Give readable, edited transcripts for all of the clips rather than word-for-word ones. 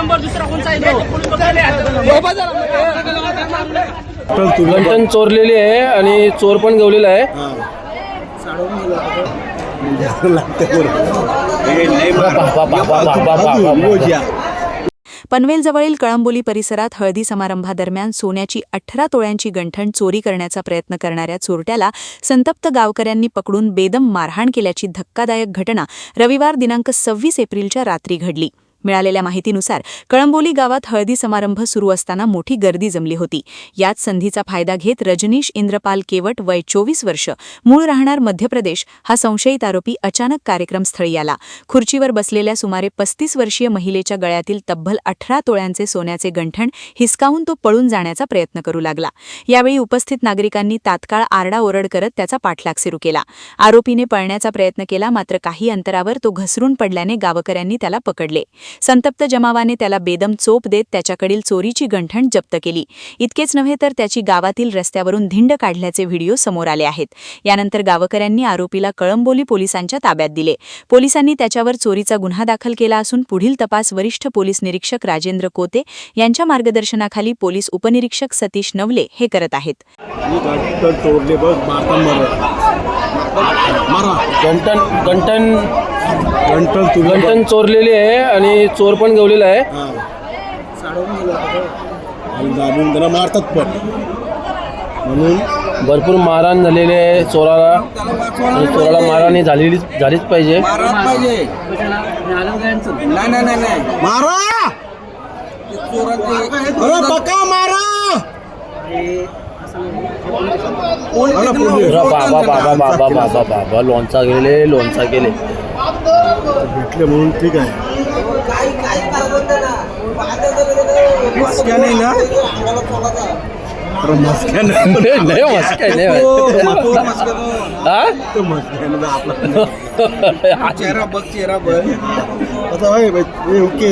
Number दुसरा कोणता आहे? गंठन चोरलेली आहे आणि चोर पण गवलेला आहे. पनवेलजवळील कळंबोली परिसरात हळदी समारंभादरम्यान सोन्याची 18 तोळ्यांची गंठण चोरी करण्याचा प्रयत्न करणाऱ्या चोरट्याला संतप्त गावकऱ्यांनी पकडून बेदम मारहाण केल्याची धक्कादायक घटना रविवार दिनांक 26 एप्रिलच्या रात्री घडली. मिळालेल्या माहितीनुसार कळंबोली गावात हळदी समारंभ सुरू असताना मोठी गर्दी जमली होती. याच संधीचा फायदा घेत रजनीश इंद्रपाल केवट वय 24 वर्ष मूळ राहणार मध्य प्रदेश हा संशयित आरोपी अचानक कार्यक्रमस्थळी आला. खुर्चीवर बसलेल्या सुमारे 35 वर्षीय महिलेच्या गळ्यातील तब्बल 18 तोळ्यांचे सोन्याचे गंठण हिसकावून तो पळून जाण्याचा प्रयत्न करू लागला. यावेळी उपस्थित नागरिकांनी तात्काळ आरडाओरड करत त्याचा पाठलाग सुरू केला. आरोपीने पळण्याचा प्रयत्न केला, मात्र काही अंतरावर तो घसरून पडल्याने गावकऱ्यांनी त्याला पकडले. संतप्त जमावाने त्याला बेदम चोप देत त्याच्याकडील चोरीची गंठण जप्त केली. इतकेच नव्हे तर त्याची गावातील रस्त्यावरून धिंड काढल्याचे व्हिडिओ समोर आले आहेत. यानंतर गावकऱ्यांनी आरोपीला कळंबोली पोलिसांच्या ताब्यात दिले. पोलिसांनी त्याच्यावर चोरीचा गुन्हा दाखल केला असून पुढील तपास वरिष्ठ पोलीस निरीक्षक राजेंद्र कोते यांच्या मार्गदर्शनाखाली पोलीस उपनिरीक्षक सतीश नवले हे करत आहेत. गंठन चोरलेली आहे आणि चोर पण गवलेला आहे. मारतात पण म्हणून भरपूर मारहाण झालेली आहे चोराला आणि चोराला मारहाण झालीच पाहिजे. बाबा लोणचा गेले भेटले म्हणून ठीक आहे. मस्क्या नाही ना? मस्क्या नाही चेहरा बघ आता ओके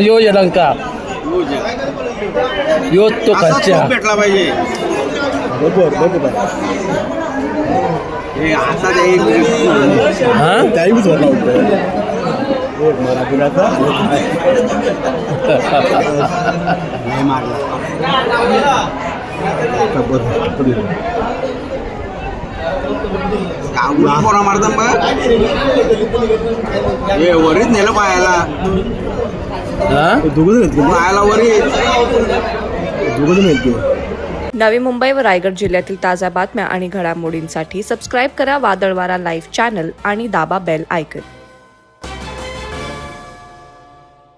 यो लंका यो तो खर्चा भेटला पाहिजे. टाईमच होता मराठीचा मारतात वरीच नेलं पायाला. नवी मुंबई व रायगड जिल्ह्यातील ताज्या बातम्या आणि घडामोडींसाठी सबस्क्राईब करा वादळवारा लाईव्ह चॅनल आणि दाबा बेल आयकॉन.